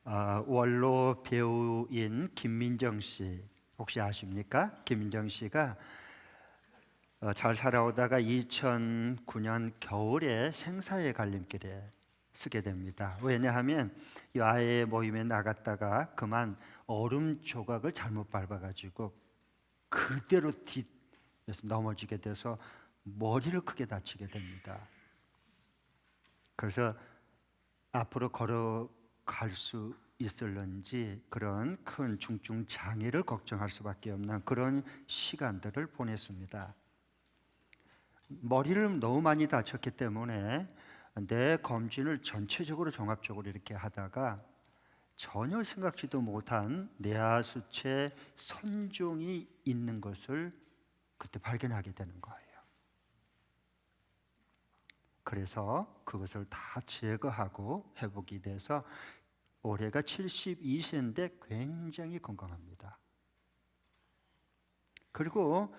원로 배우인 김민정 씨 혹시 아십니까? 김민정 씨가 잘 살아오다가 2009년 겨울에 생사의 갈림길에 서게 됩니다. 왜냐하면 이 아이의 모임에 나갔다가 그만 얼음 조각을 잘못 밟아가지고 그대로 넘어지게 돼서 머리를 크게 다치게 됩니다. 그래서 앞으로 걸어갈 수 있을런지 그런 큰 중증 장애를 걱정할 수밖에 없는 그런 시간들을 보냈습니다. 머리를 너무 많이 다쳤기 때문에 뇌 검진을 전체적으로 종합적으로 이렇게 하다가 전혀 생각지도 못한 뇌하수체 선종이 있는 것을 그때 발견하게 되는 거예요. 그래서 그것을 다 제거하고 회복이 돼서 올해가 72세인데 굉장히 건강합니다. 그리고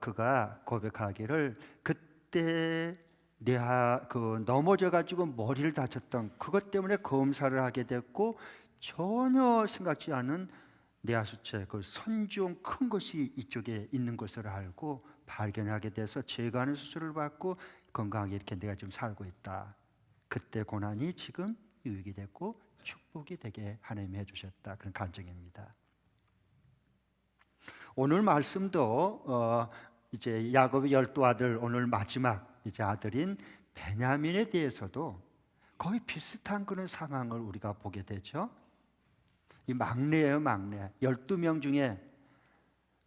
그가 고백하기를 그때 내가 넘어져 가지고 머리를 다쳤던 그것 때문에 검사를 하게 됐고 전혀 생각지 않은 뇌하수체 그 선종 큰 것이 이쪽에 있는 것을 알고 발견하게 돼서 제거하는 수술을 받고 건강하게 이렇게 내가 좀 살고 있다. 그때 고난이 지금 유익이 됐고 축복이 되게 하나님이 해주셨다. 그런 간증입니다. 오늘 말씀도 이제 야곱의 12아들 오늘 마지막 이제 아들인 베냐민에 대해서도 거의 비슷한 그런 상황을 우리가 보게 되죠. 이 막내예요, 막내. 12명 중에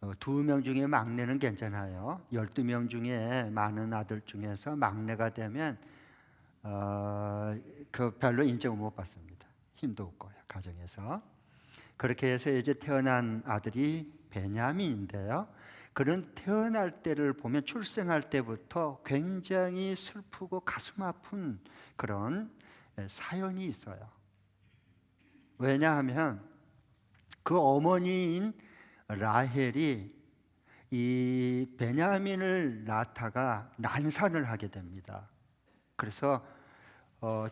2명 중에 막내는 괜찮아요. 12명 중에 많은 아들 중에서 막내가 되면 그 별로 인정을 못 받습니다. 힘도 없고요, 가정에서. 그렇게 해서 이제 태어난 아들이 베냐민인데요. 그런 태어날 때를 보면 출생할 때부터 굉장히 슬프고 가슴 아픈 그런 사연이 있어요. 왜냐하면 그 어머니인 라헬이 이 베냐민을 낳다가 난산을 하게 됩니다. 그래서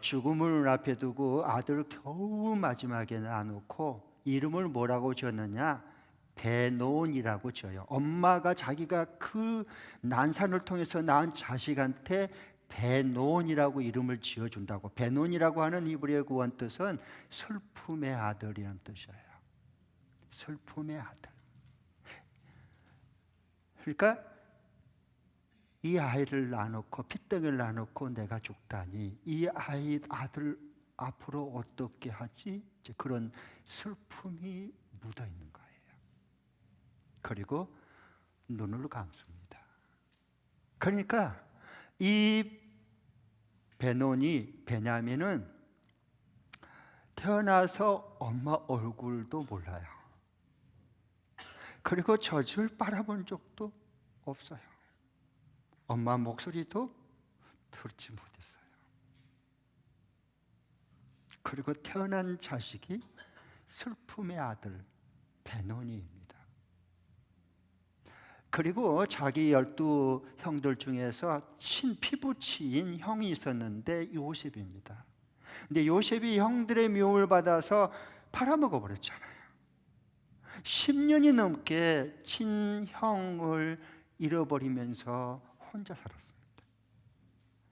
죽음을 앞에 두고 아들을 겨우 마지막에 낳아놓고 이름을 뭐라고 지었느냐? 베논이라고 지어요. 엄마가 자기가 그 난산을 통해서 낳은 자식한테 베논이라고 이름을 지어준다고. 베논이라고 하는 히브리어 구원 뜻은 슬픔의 아들이라는 뜻이에요. 슬픔의 아들. 그러니까 이 아이를 낳아놓고 핏덩이를 낳아놓고 내가 죽다니 이 아들 앞으로 어떻게 하지? 이제 그런 슬픔이 묻어 있는 거예요. 그리고 눈을 감습니다. 그러니까 이 베냐민은 태어나서 엄마 얼굴도 몰라요. 그리고 젖을 빨아본 적도 없어요. 엄마 목소리도 듣지 못했어요. 그리고 태어난 자식이 슬픔의 아들 베논이입니다. 그리고 자기 12 형들 중에서 친피부치인 형이 있었는데 요셉입니다. 근데 요셉이 형들의 미움을 받아서 팔아먹어 버렸잖아요. 10년이 넘게 친형을 잃어버리면서 혼자 살았습니다.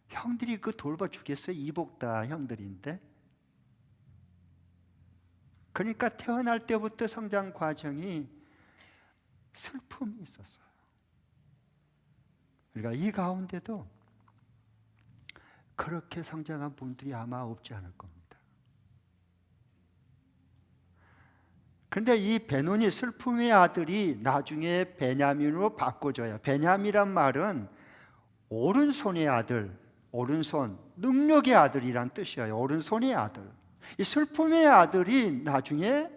형들이 그 돌봐주겠어요? 이복 다 형들인데. 그러니까 태어날 때부터 성장 과정이 슬픔이 있었어요. 그러니까 이 가운데도 그렇게 성장한 분들이 아마 없지 않을 겁니다. 그런데 이 베논이 슬픔의 아들이 나중에 베냐민으로 바꿔져요. 베냐민이란 말은 오른손의 아들, 오른손, 능력의 아들이란 뜻이에요. 오른손의 아들. 이 슬픔의 아들이 나중에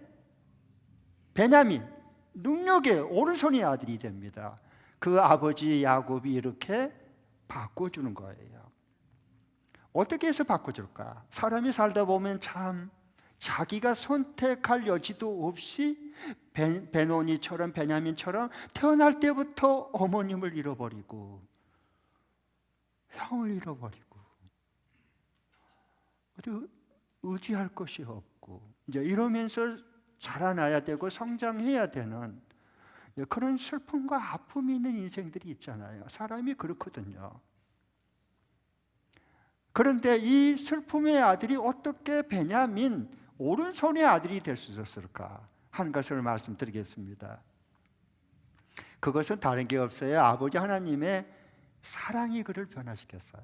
베냐민, 능력의 오른손의 아들이 됩니다. 그 아버지 야곱이 이렇게 바꿔주는 거예요. 어떻게 해서 바꿔줄까? 사람이 살다 보면 참 자기가 선택할 여지도 없이 베논이처럼 베냐민처럼 태어날 때부터 어머님을 잃어버리고 형을 잃어버리고 어디 의지할 것이 없고 되고 이제 이러면서 자라나야 되고 성장해야 되는 그런 슬픔과 아픔이 있는 인생들이 있잖아요. 사람이 그렇거든요. 그런데 이 슬픔의 아들이 어떻게 베냐민 오른손의 아들이 될 수 있었을까 하는 것을 말씀드리겠습니다. 그것은 다른 게 없어요. 아버지 하나님의 사랑이 그를 변화시켰어요.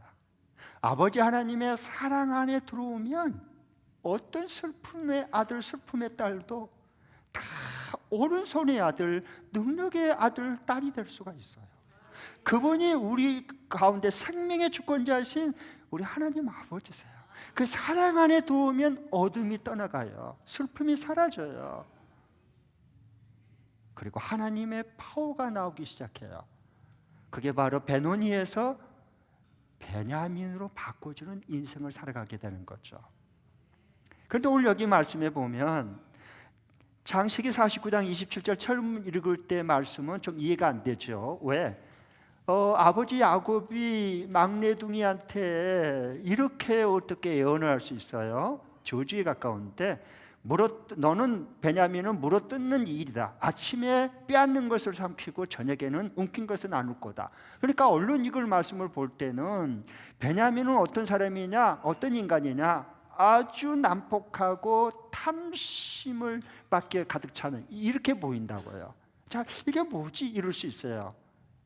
아버지 하나님의 사랑 안에 들어오면 어떤 슬픔의 아들, 슬픔의 딸도 다 오른손의 아들, 능력의 아들, 딸이 될 수가 있어요. 그분이 우리 가운데 생명의 주권자이신 우리 하나님 아버지세요. 그 사랑 안에 들어오면 어둠이 떠나가요. 슬픔이 사라져요. 그리고 하나님의 파워가 나오기 시작해요. 그게 바로 베노니에서 베냐민으로 바꿔주는 인생을 살아가게 되는 거죠. 그런데 오늘 여기 말씀에 보면 창세기 49장 27절 처음 읽을 때 말씀은 좀 이해가 안 되죠. 왜? 아버지 야곱이 막내둥이한테 이렇게 어떻게 예언을 할 수 있어요? 저주에 가까운데 너는 베냐민은 물어뜯는 일이다. 아침에 빼앗는 것을 삼키고 저녁에는 움킨 것을 나눌 거다. 그러니까 얼른 이걸 말씀을 볼 때는 베냐민은 어떤 사람이냐, 어떤 인간이냐, 아주 난폭하고 탐심을 밖에 가득 차는 이렇게 보인다고요. 자, 이게 뭐지? 이럴 수 있어요.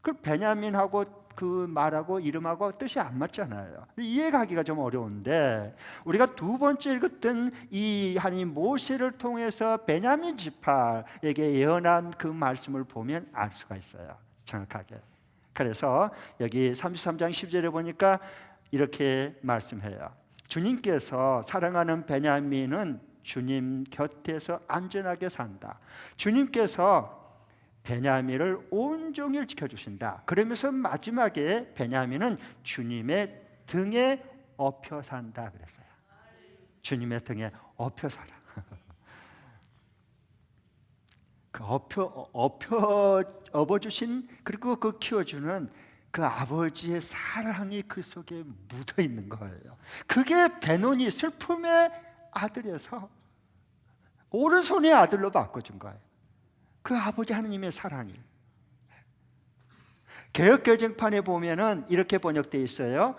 그 베냐민하고 그 말하고 이름하고 뜻이 안 맞잖아요. 이해가기가 좀 어려운데 우리가 두 번째 읽었던 이 하나님 모세를 통해서 베냐민 지파에게 예언한 그 말씀을 보면 알 수가 있어요. 정확하게. 그래서 여기 33장 10절에 보니까 이렇게 말씀해요. 주님께서 사랑하는 베냐민은 주님 곁에서 안전하게 산다. 주님께서 베냐민을 온종일 지켜주신다. 그러면서 마지막에 베냐민은 주님의 등에 엎여 산다 그랬어요. 주님의 등에 엎여 살아. 그 업어주신 그리고 그 키워주는 그 아버지의 사랑이 그 속에 묻어 있는 거예요. 그게 베노니 슬픔의 아들에서 오른손의 아들로 바꿔준 거예요. 그 아버지 하나님의 사랑이. 개역개정판에 보면은 이렇게 번역되어 있어요.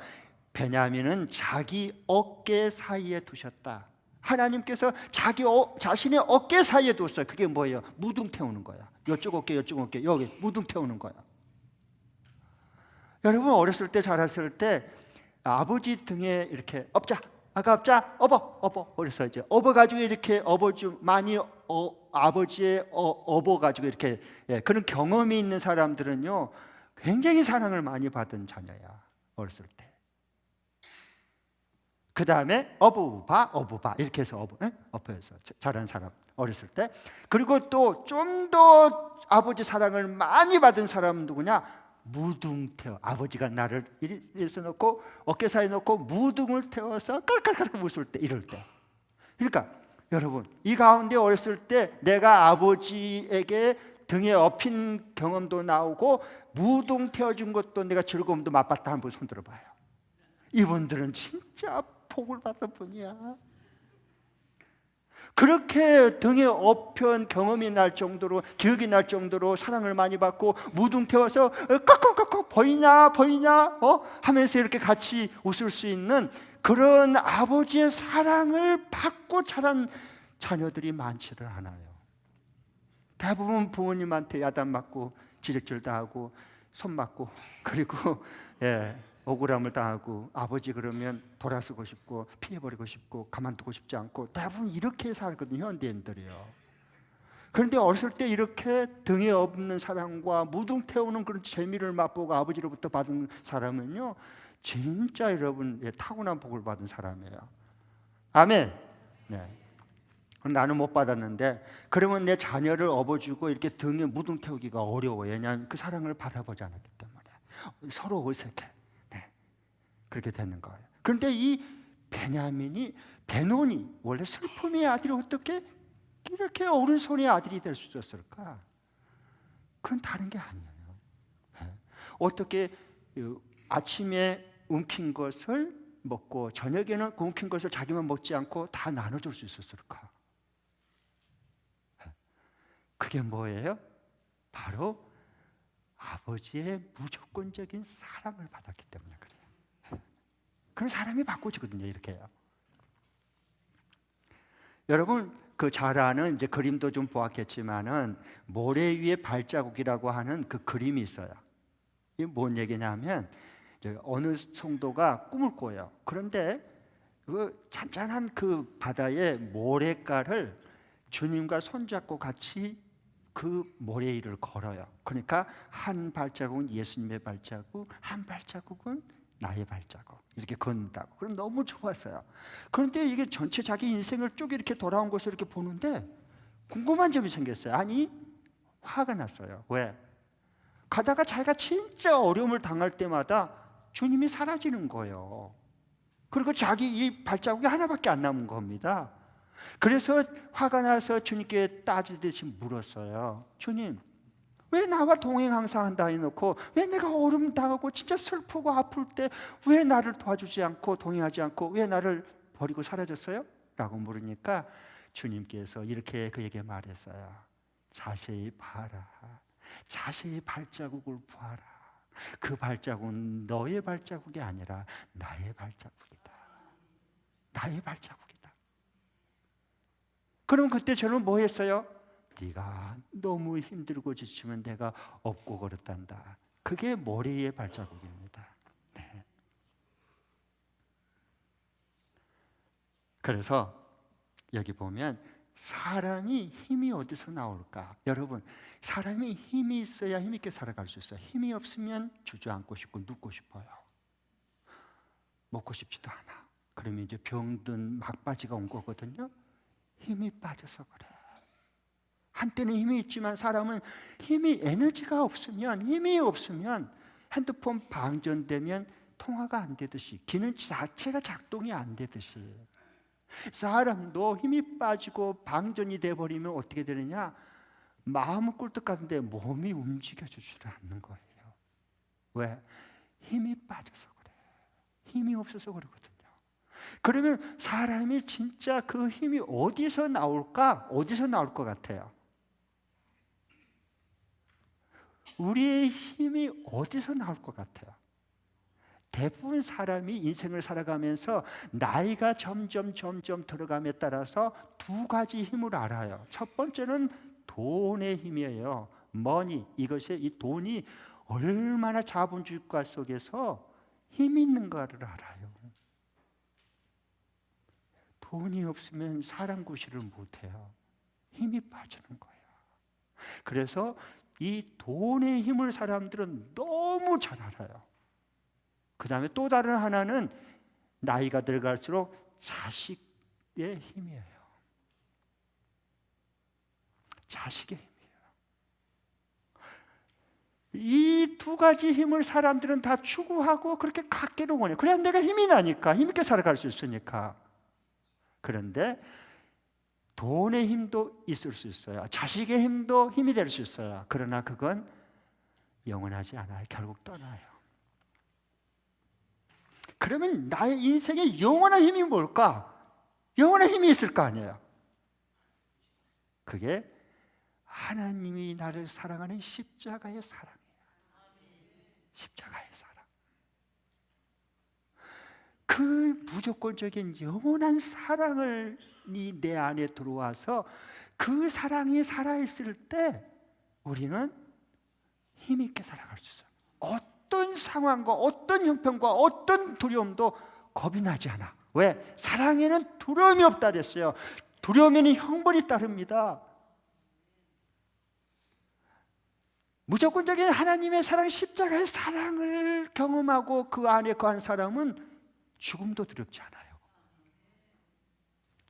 베냐민은 자기 어깨 사이에 두셨다. 하나님께서 자신의 어깨 사이에 뒀어요. 그게 뭐예요? 무등 태우는 거야. 이쪽 어깨, 이쪽 어깨, 여기 무등 태우는 거야. 여러분 어렸을 때 자랐을 때 아버지 등에 이렇게 엎자, 아가 엎자, 업어. 그래서 이제 업어가지고 이렇게 많이 아버지의 업어가지고 이렇게 그런 경험이 있는 사람들은요 굉장히 사랑을 많이 받은 자녀야 어렸을 때. 그 다음에 어부바 이렇게 해서 업어서 자란 사람 어렸을 때. 그리고 또 좀 더 아버지 사랑을 많이 받은 사람은 누구냐? 무등 태워. 아버지가 나를 이래서 놓고 어깨 사이에 놓고 무등을 태워서 깔깔깔 웃을 때 이럴 때. 그러니까 여러분 이 가운데 어렸을 때 내가 아버지에게 등에 업힌 경험도 나오고 무등 태워준 것도 내가 즐거움도 맛봤다 한 분 손 들어봐요. 이분들은 진짜 복을 받은 분이야. 그렇게 등에 업힌 경험이 날 정도로 기억이 날 정도로 사랑을 많이 받고 무등 태워서 꺽꺽꺽꺽 보이냐 하면서 이렇게 같이 웃을 수 있는 그런 아버지의 사랑을 받고 자란 자녀들이 많지를 않아요. 대부분 부모님한테 야단맞고 지적질 당하고 손 맞고 그리고 억울함을 당하고 아버지 그러면 돌아서고 싶고 피해버리고 싶고 가만두고 싶지 않고 대부분 이렇게 살거든요, 현대인들이요. 그런데 어렸을 때 이렇게 등에 업는 사랑과 무등 태우는 그런 재미를 맛보고 아버지로부터 받은 사람은요 진짜 여러분 타고난 복을 받은 사람이에요. 아멘. 네. 나는 못 받았는데 그러면 내 자녀를 업어주고 이렇게 등에 무등 태우기가 어려워요. 왜냐하면 그 사랑을 받아보지 않았기 때문에 서로 어색해. 그렇게 되는 거예요. 그런데 이 베노니 원래 슬픔의 아들이 어떻게 이렇게 오른손의 아들이 될 수 있었을까? 그건 다른 게 아니에요. 어떻게 아침에 움킨 것을 먹고 저녁에는 굶긴 것을 자기만 먹지 않고 다 나눠줄 수 있었을까? 그게 뭐예요? 바로 아버지의 무조건적인 사랑을 받았기 때문에 그래요. 그런 사람이 바꿔지거든요. 이렇게요. 여러분 그 잘 아는 이제 그림도 좀 보았겠지만은 모래 위에 발자국이라고 하는 그 그림이 있어요. 이게 뭔 얘기냐면 어느 성도가 꿈을 꿔요. 그런데 그 잔잔한 그 바다에 모래가를 주님과 손잡고 같이 그 모래 위를 걸어요. 그러니까 한 발자국은 예수님의 발자국, 한 발자국은 나의 발자국 이렇게 걷는다고. 그럼 너무 좋았어요. 그런데 이게 전체 자기 인생을 쭉 이렇게 돌아온 것을 이렇게 보는데 궁금한 점이 생겼어요. 아니 화가 났어요. 왜? 가다가 자기가 진짜 어려움을 당할 때마다 주님이 사라지는 거예요. 그리고 자기 이 발자국이 하나밖에 안 남은 겁니다. 그래서 화가 나서 주님께 따지듯이 물었어요. 주님, 왜 나와 동행 항상 한다 해놓고 왜 내가 어려움 당하고 진짜 슬프고 아플 때 왜 나를 도와주지 않고 동행하지 않고 왜 나를 버리고 사라졌어요? 라고 물으니까 주님께서 이렇게 그에게 말했어요. 자세히 봐라. 자세히 발자국을 봐라. 그 발자국은 너의 발자국이 아니라 나의 발자국이다. 나의 발자국이다. 그럼 그때 저는 뭐 했어요? 네가 너무 힘들고 지치면 내가 업고 걸었단다. 그게 모래의 발자국입니다. 네. 그래서 여기 보면 사람이 힘이 어디서 나올까? 여러분, 사람이 힘이 있어야 힘 있게 살아갈 수 있어요. 힘이 없으면 주저앉고 싶고 눕고 싶어요. 먹고 싶지도 않아. 그러면 이제 병든 막바지가 온 거거든요. 힘이 빠져서 그래. 한때는 힘이 있지만 사람은 에너지가 없으면, 힘이 없으면 핸드폰 방전되면 통화가 안 되듯이, 기능 자체가 작동이 안 되듯이 사람도 힘이 빠지고 방전이 돼버리면 어떻게 되느냐? 마음은 꿀떡 같은데 몸이 움직여주지를 않는 거예요. 왜? 힘이 빠져서 그래. 힘이 없어서 그러거든요. 그러면 사람이 진짜 그 힘이 어디서 나올까? 어디서 나올 것 같아요? 우리의 힘이 어디서 나올 것 같아요? 대부분 사람이 인생을 살아가면서 나이가 점점 들어감에 따라서 두 가지 힘을 알아요. 첫 번째는 돈의 힘이에요. 머니, 이것이 이 돈이 얼마나 자본주의과 속에서 힘이 있는가를 알아요. 돈이 없으면 사람 구실을 못해요. 힘이 빠지는 거예요. 그래서 이 돈의 힘을 사람들은 너무 잘 알아요. 그 다음에 또 다른 하나는 나이가 들어갈수록 자식의 힘이에요. 자식의 힘이에요. 이 두 가지 힘을 사람들은 다 추구하고 그렇게 갖기를 원해요. 그래야 내가 힘이 나니까, 힘있게 살아갈 수 있으니까. 그런데 돈의 힘도 있을 수 있어요. 자식의 힘도 힘이 될 수 있어요. 그러나 그건 영원하지 않아요. 결국 떠나요. 그러면 나의 인생에 영원한 힘이 뭘까? 영원한 힘이 있을 거 아니에요. 그게 하나님이 나를 사랑하는 십자가의 사랑이에요. 십자가의 사랑. 그 무조건적인 영원한 사랑이 내 안에 들어와서 그 사랑이 살아있을 때 우리는 힘있게 살아갈 수 있어요. 어떤 상황과 어떤 형편과 어떤 두려움도 겁이 나지 않아. 왜? 사랑에는 두려움이 없다 그랬어요. 두려움에는 형벌이 따릅니다. 무조건적인 하나님의 사랑, 십자가의 사랑을 경험하고 그 안에 거한 사람은 죽음도 두렵지 않아요.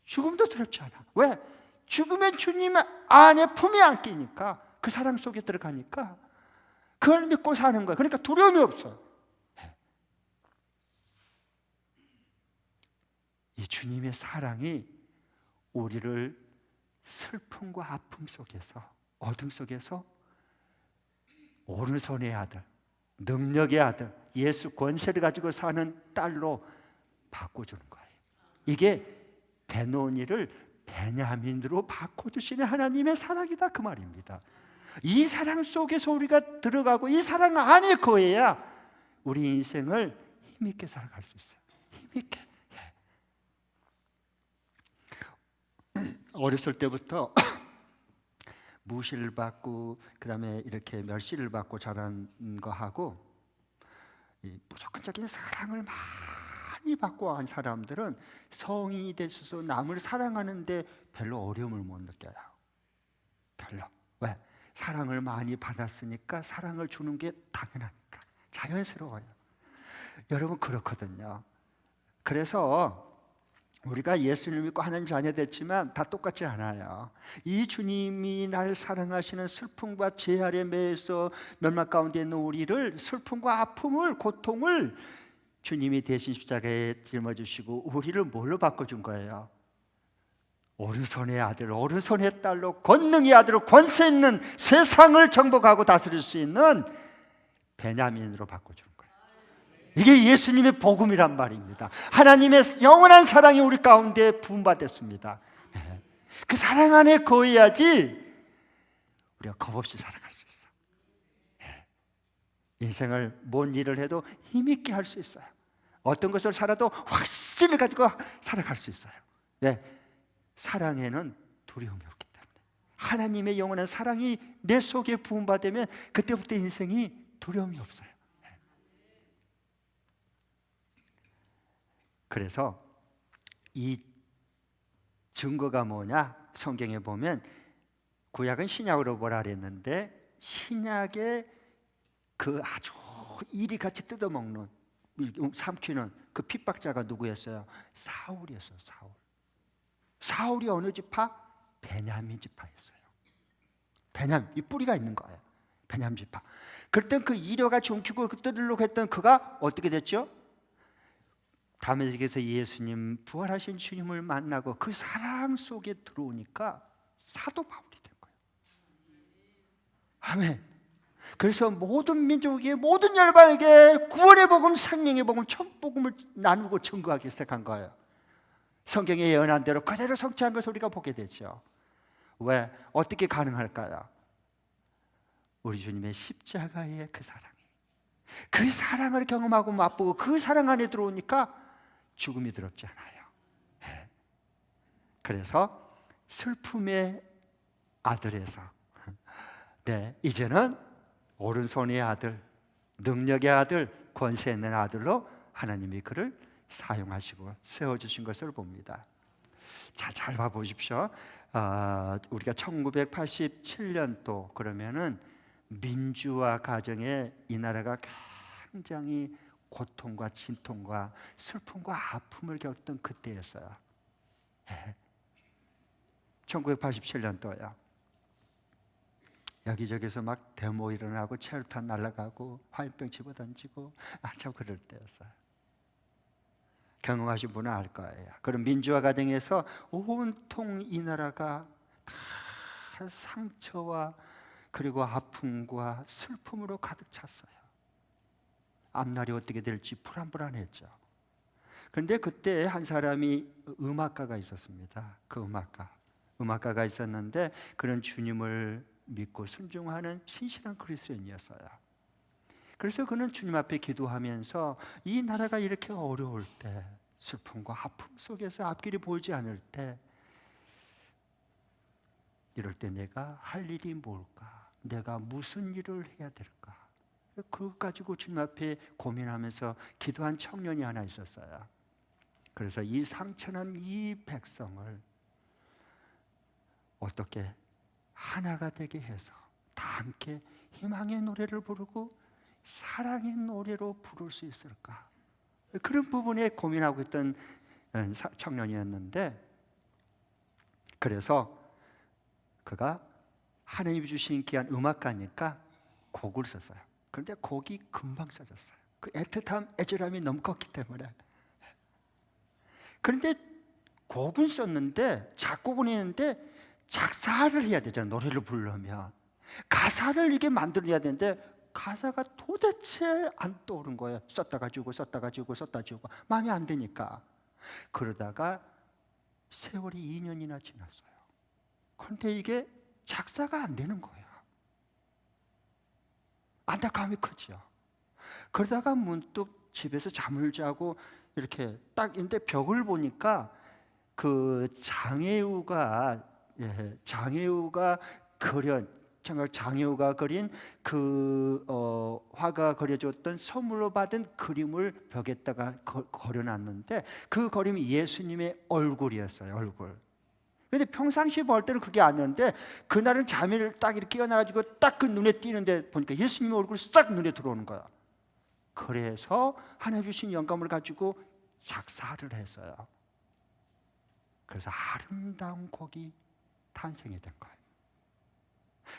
죽음도 두렵지 않아. 왜? 죽으면 주님 안에 품에 안기니까, 그 사랑 속에 들어가니까 그걸 믿고 사는 거예요. 그러니까 두려움이 없어요. 이 주님의 사랑이 우리를 슬픔과 아픔 속에서, 어둠 속에서 오른손의 아들, 능력의 아들, 예수 권세를 가지고 사는 딸로 바꿔주는 거예요. 이게 베노니를 베냐민으로 바꿔주시는 하나님의 사랑이다, 그 말입니다. 이 사랑 속에서 우리가 들어가고 이 사랑 안에 거해야 우리 인생을 힘있게 살아갈 수 있어요. 힘있게. 어렸을 때부터 무시를 받고 그다음에 이렇게 멸시를 받고 자란 거하고 무조건적인 사랑을 많이 받고 한 사람들은 성인이 돼서 남을 사랑하는데 별로 어려움을 못 느껴요. 별로. 왜? 사랑을 많이 받았으니까 사랑을 주는 게 당연하니까 자연스러워요. 여러분 그렇거든요. 그래서 우리가 예수님을 믿고 하나님 자녀 됐지만 다 똑같지 않아요. 이 주님이 날 사랑하시는 슬픔과 재활에 매여서 멸망 가운데 있는 우리를 슬픔과 아픔을 고통을 주님이 대신 십자가에 짊어지시고 우리를 뭘로 바꿔준 거예요? 오른손의 아들, 오른손의 딸로 권능의 아들로 권세 있는 세상을 정복하고 다스릴 수 있는 베냐민으로 바꿔준 거예요. 이게 예수님의 복음이란 말입니다. 하나님의 영원한 사랑이 우리 가운데 부음받았습니다. 그 사랑 안에 거해야지 우리가 겁없이 살아갈 수 있어. 인생을 뭔 일을 해도 힘있게 할 수 있어요. 어떤 것을 살아도 확신을 가지고 살아갈 수 있어요. 왜? 사랑에는 두려움이 없기 때문에. 하나님의 영원한 사랑이 내 속에 부음받으면 그때부터 인생이 두려움이 없어요. 그래서 이 증거가 뭐냐? 성경에 보면 구약은 신약으로 보라 그랬는데 신약에 그 아주 이리 같이 뜯어먹는 삼키는 그 핍박자가 누구였어요? 사울이었어요. 사울이 어느 지파? 베냐민 지파였어요. 베냐민, 이 뿌리가 있는 거예요. 베냐민 지파. 그때 그 이려가 중키고 뜯으려고 했던 그가 어떻게 됐죠? 다메섹에서 예수님 부활하신 주님을 만나고 그 사랑 속에 들어오니까 사도 바울이 된 거예요. 아멘. 그래서 모든 민족에게 모든 열방에게 구원의 복음, 생명의 복음, 천복음을 나누고 증거하기 시작한 거예요. 성경에 예언한 대로 그대로 성취한 것을 우리가 보게 되죠. 왜? 어떻게 가능할까요? 우리 주님의 십자가의 그 사랑이, 그 사랑을 경험하고 맛보고 그 사랑 안에 들어오니까 죽음이 두렵지 않아요. 그래서 슬픔의 아들에서 이제는 오른손의 아들, 능력의 아들, 권세 있는 아들로 하나님이 그를 사용하시고 세워주신 것을 봅니다. 잘 봐보십시오. 우리가 1987년도 그러면은 민주화 과정에 이 나라가 굉장히 고통과 진통과 슬픔과 아픔을 겪던 그때였어요. 1987년도요. 여기저기서 막 데모 일어나고 체류탄 날아가고 화염병 집어던지고 참 그럴 때였어요. 경험하신 분은 알 거예요. 그럼 민주화 과정에서 온통 이 나라가 다 상처와 그리고 아픔과 슬픔으로 가득 찼어요. 앞날이 어떻게 될지 불안불안했죠. 그런데 그때 한 사람이 음악가가 있었습니다. 그 음악가가 있었는데 그런 주님을 믿고 순종하는 신실한 그리스도인이었어요. 그래서 그는 주님 앞에 기도하면서 이 나라가 이렇게 어려울 때, 슬픔과 아픔 속에서 앞길이 보이지 않을 때, 이럴 때 내가 할 일이 뭘까? 내가 무슨 일을 해야 될까? 그거 가지고 주님 앞에 고민하면서 기도한 청년이 하나 있었어요. 그래서 이 상처난 이 백성을 어떻게 하나가 되게 해서 다 함께 희망의 노래를 부르고 사랑의 노래로 부를 수 있을까? 그런 부분에 고민하고 있던 청년이었는데, 그래서 그가 하나님이 주신 귀한 음악가니까 곡을 썼어요. 그런데 곡이 금방 써졌어요. 그 애틋함, 애절함이 너무 컸기 때문에. 그런데 곡은 썼는데, 작곡은 했는데 작사를 해야 되잖아요. 노래를 부르려면 가사를 이게 만들어야 되는데 가사가 도대체 안 떠오른 거예요. 썼다가 지우고 썼다가 지우고 썼다가 지우고 마음에 안 드니까. 그러다가 세월이 2년이나 지났어요. 그런데 이게 작사가 안 되는 거예요. 안타까움이 크죠. 그러다가 문득 집에서 잠을 자고 이렇게 딱 있는데 벽을 보니까 그 장애우가 장애우가 그린 그 화가 그려줬던 선물로 받은 그림을 벽에다가 걸어놨는데 그 그림이 예수님의 얼굴이었어요. 얼굴. 근데 평상시에 볼 때는 그게 아니었는데 그날은 잠을 딱 이렇게 깨어나가지고 딱 그 눈에 띄는데 보니까 예수님의 얼굴이 싹 눈에 들어오는 거야. 그래서 하나님 주신 영감을 가지고 작사를 했어요. 그래서 아름다운 곡이 탄생이 된 거예요.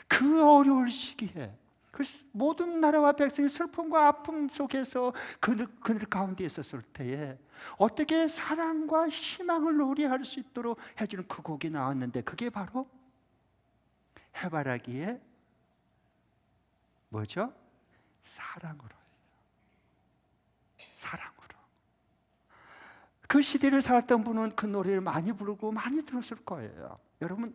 그 어려울 시기에 그 모든 나라와 백성이 슬픔과 아픔 속에서 그들 가운데 있었을 때에 어떻게 사랑과 희망을 노래할 수 있도록 해주는 그 곡이 나왔는데 그게 바로 해바라기의 뭐죠? 사랑으로예요. 사랑으로. 그 시대를 살았던 분은 그 노래를 많이 부르고 많이 들었을 거예요. 여러분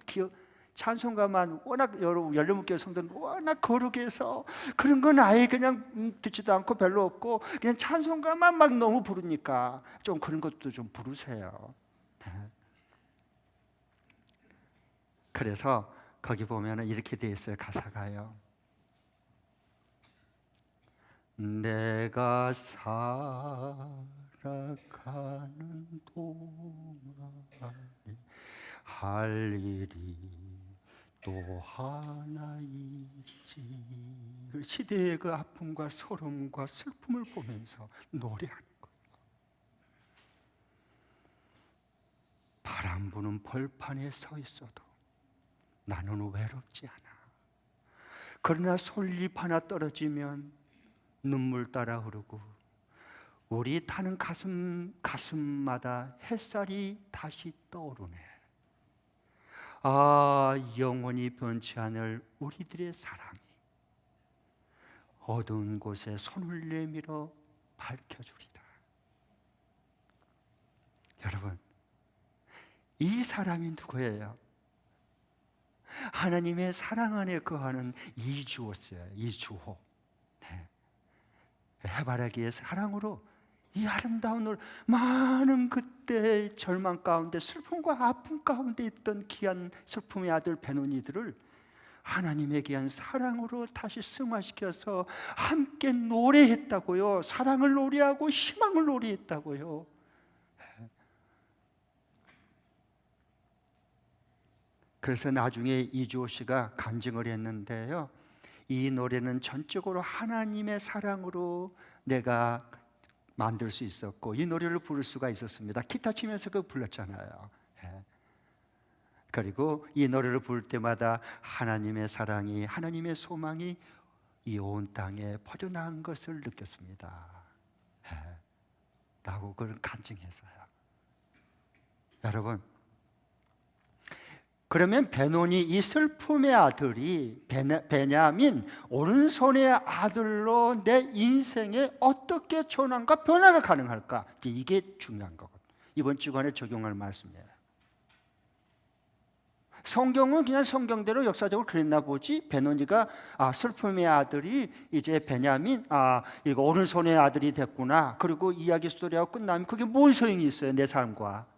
찬송가만 워낙 열려묵교회 성도는 워낙 거룩해 해서 그런 건 아예 그냥 듣지도 않고 별로 없고 그냥 찬송가만 막 너무 부르니까 좀 그런 것도 좀 부르세요. 그래서 거기 보면 이렇게 돼 있어요. 가사가요. 내가 살아가는 동안에 할 일이 또 하나 있지. 시대의 그 아픔과 소름과 슬픔을 보면서 노래하는 거예요. 바람 부는 벌판에 서 있어도 나는 외롭지 않아. 그러나 솔잎 하나 떨어지면 눈물 따라 흐르고 우리 타는 가슴마다 햇살이 다시 떠오르네. 아, 영원히 변치 않을 우리들의 사랑이 어두운 곳에 손을 내밀어 밝혀주리다. 여러분, 이 사람이 누구예요? 하나님의 사랑 안에 거하는 이주호였어요. 이주호. 네. 해바라기의 사랑으로 이 아름다운 노래, 많은 그때 절망 가운데 슬픔과 아픔 가운데 있던 귀한 슬픔의 아들 베노니들을 하나님의 귀한 사랑으로 다시 승화시켜서 함께 노래했다고요. 사랑을 노래하고 희망을 노래했다고요. 그래서 나중에 이주호 씨가 간증을 했는데요, 이 노래는 전적으로 하나님의 사랑으로 내가 만들 수 있었고 이 노래를 부를 수가 있었습니다. 기타 치면서 그거 불렀잖아요. 그리고 이 노래를 부를 때마다 하나님의 사랑이, 하나님의 소망이 이 온 땅에 퍼져나간 것을 느꼈습니다. 라고 그걸 간증했어요. 여러분, 그러면 베노니, 이 슬픔의 아들이 베냐민, 오른손의 아들로 내 인생에 어떻게 전환과 변화가 가능할까? 이게 중요한 거거든요. 이번 주간에 적용할 말씀이에요. 성경은 그냥 성경대로 역사적으로 그랬나 보지. 베노니가 슬픔의 아들이 이제 베냐민, 이거 오른손의 아들이 됐구나. 그리고 이야기 스토리하고 끝나면 그게 뭔 소용이 있어요, 내 삶과?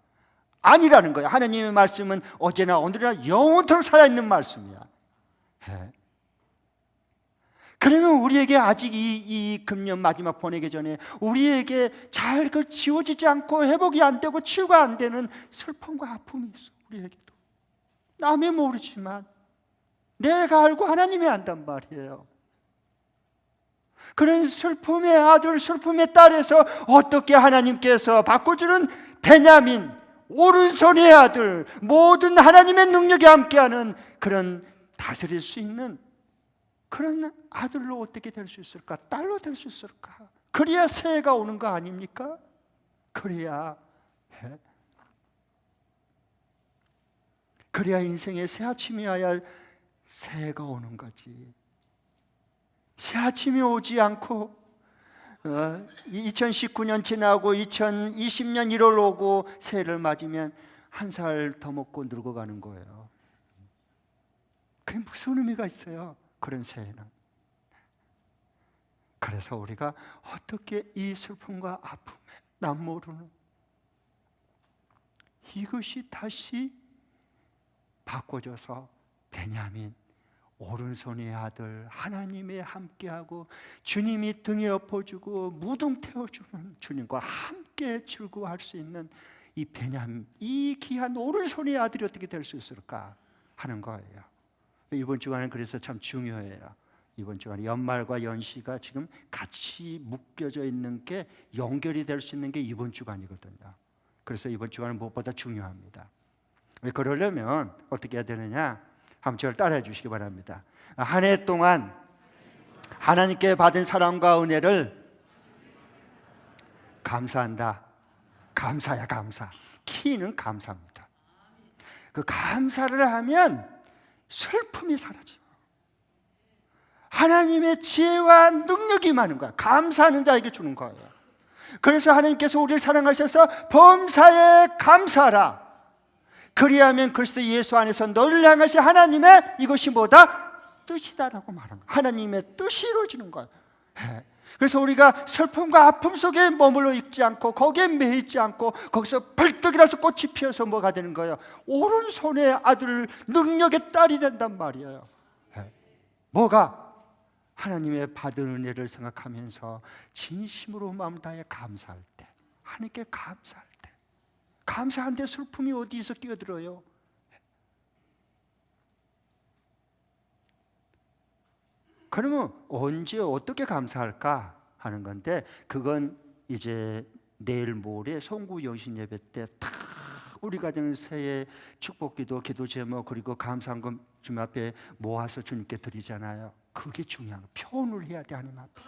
아니라는 거예요. 하나님의 말씀은 어제나 오늘이나 영원토록 살아있는 말씀이야. 그러면 우리에게 아직 이 금년 마지막 보내기 전에 우리에게 잘 지워지지 않고 회복이 안 되고 치유가 안 되는 슬픔과 아픔이 있어. 우리에게도 남의 모르지만 내가 알고 하나님이 안단 말이에요. 그런 슬픔의 아들, 슬픔의 딸에서 어떻게 하나님께서 바꿔주는 베냐민, 오른손의 아들, 모든 하나님의 능력이 함께하는 그런 다스릴 수 있는 그런 아들로 어떻게 될 수 있을까? 딸로 될 수 있을까? 그래야 새해가 오는 거 아닙니까? 그래야 인생의 새 아침이 와야 새해가 오는 거지. 새 아침이 오지 않고 2019년 지나고 2020년 1월 오고 새해를 맞으면 한 살 더 먹고 늙어가는 거예요. 그게 무슨 의미가 있어요? 그런 새해는. 그래서 우리가 어떻게 이 슬픔과 아픔에 남 모르는 이것이 다시 바꿔줘서 베냐민 오른손의 아들 하나님의 함께하고 주님이 등에 엎어주고 무등 태워주는 주님과 함께 즐거워할 수 있는 이 베냐민, 이 귀한 오른손의 아들이 어떻게 될 수 있을까 하는 거예요. 이번 주간은 그래서 참 중요해요. 이번 주간에 연말과 연시가 지금 같이 묶여져 있는 게 연결이 될 수 있는 게 이번 주간이거든요. 그래서 이번 주간은 무엇보다 중요합니다. 그러려면 어떻게 해야 되느냐? 한번 저를 따라해 주시기 바랍니다. 한 해 동안 하나님께 받은 사랑과 은혜를 감사한다. 감사야, 감사. 키는 감사입니다. 그 감사를 하면 슬픔이 사라져요. 하나님의 지혜와 능력이 많은 거야. 감사하는 자에게 주는 거예요. 그래서 하나님께서 우리를 사랑하셔서 범사에 감사하라. 그리하면 그리스도 예수 안에서 너를 향하신 하나님의 이것이 뭐다? 뜻이다라고 말한 거예요. 하나님의 뜻이 이루어지는 거예요. 그래서 우리가 슬픔과 아픔 속에 머물러 있지 않고 거기에 매이지 않고 거기서 벌떡이라서 꽃이 피어서 뭐가 되는 거예요? 오른손의 아들 능력의 딸이 된단 말이에요. 뭐가? 하나님의 받은 은혜를 생각하면서 진심으로 마음 다해 감사할 때, 하나님께 감사할 때, 감사한데 슬픔이 어디서 끼어들어요? 그러면 언제 어떻게 감사할까 하는 건데, 그건 이제 내일 모레 송구 영신 예배 때 다 우리 가정 새해 축복기도, 기도 제목 그리고 감사한 것 주님 앞에 모아서 주님께 드리잖아요. 그게 중요한 거예요. 표현을 해야 돼. 하나님 앞에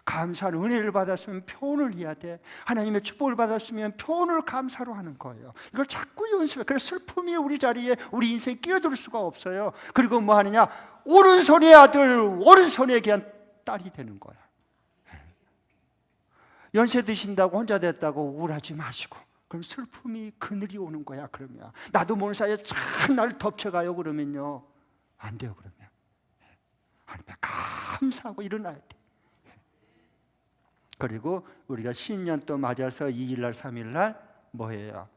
감사는 은혜를 받았으면 표현을 해야 돼. 하나님의 축복을 받았으면 표현을 감사로 하는 거예요. 이걸 자꾸 연습해. 그래서 슬픔이 우리 자리에 우리 인생에 끼어들 수가 없어요. 그리고 뭐 하느냐? 오른손의 아들, 오른손에 귀한 딸이 되는 거야. 연세 드신다고 혼자 됐다고 우울하지 마시고, 그럼 슬픔이 그늘이 오는 거야. 그러면 나도 모르는 사이에 참 나를 덮쳐가요. 그러면요 안 돼요. 그러면 하나님께 감사하고 일어나야 돼. 그리고 우리가 신년도 맞아서 2일날 3일날 뭐예요?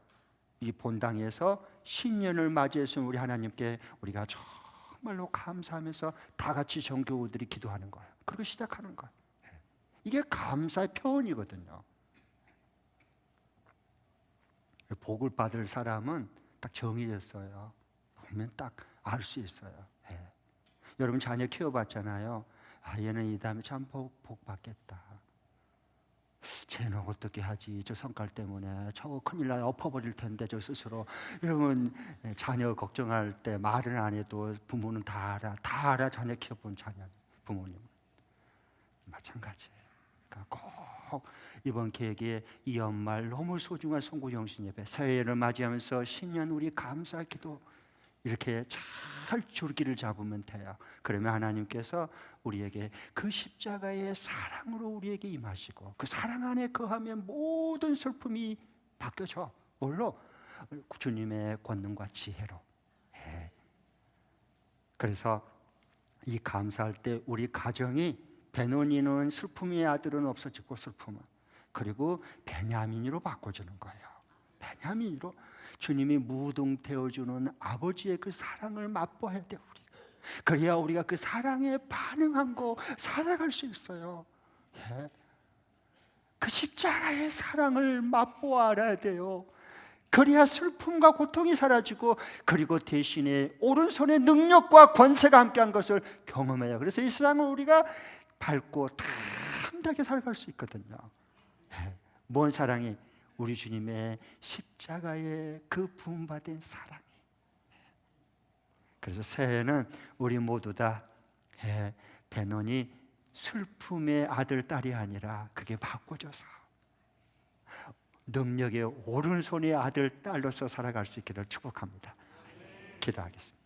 이 본당에서 신년을 맞이해서 우리 하나님께 우리가 정말로 감사하면서 다 같이 정교우들이 기도하는 거예요. 그리고 시작하는 거예요. 이게 감사의 표현이거든요. 복을 받을 사람은 딱 정해졌어요. 보면 딱 알 수 있어요. 여러분 자녀 키워봤잖아요. 얘는 이 다음에 참 복 받겠다. 쟤는 어떻게 하지? 저 성깔 때문에 저거 큰일 나요. 엎어버릴 텐데 저 스스로. 여러분 자녀 걱정할 때 말은 안 해도 부모는 다 알아. 다 알아. 자녀 키워본 자녀 부모님 마찬가지예요. 그러니까 꼭 이번 계획에 이 연말 너무 소중한 송구 영신 예배 새해를 맞이하면서 신년 우리 감사 기도 이렇게 잘 줄기를 잡으면 돼요. 그러면 하나님께서 우리에게 그 십자가의 사랑으로 우리에게 임하시고 그 사랑 안에 거하면 모든 슬픔이 바뀌어져. 뭘로? 주님의 권능과 지혜로. 그래서 이 감사할 때 우리 가정이 베노니는 슬픔의 아들은 없어지고 슬픔은, 그리고 베냐민으로 바꿔주는 거예요. 베냐민으로 주님이 무등 태워주는 아버지의 그 사랑을 맛보아야 돼. 우리가 그래야 우리가 그 사랑에 반응하고 살아갈 수 있어요. 그 십자가의 사랑을 맛보아 알아야 돼요. 그래야 슬픔과 고통이 사라지고, 그리고 대신에 오른손의 능력과 권세가 함께한 것을 경험해요. 그래서 이 세상을 우리가 밝고 탐나게 살아갈 수 있거든요. 뭔 사랑이? 우리 주님의 십자가의 그 부음받은 사랑이. 그래서 새해는 우리 모두 다 베논이 슬픔의 아들, 딸이 아니라 그게 바꿔줘서 능력의 오른손의 아들, 딸로서 살아갈 수 있기를 축복합니다. 기도하겠습니다.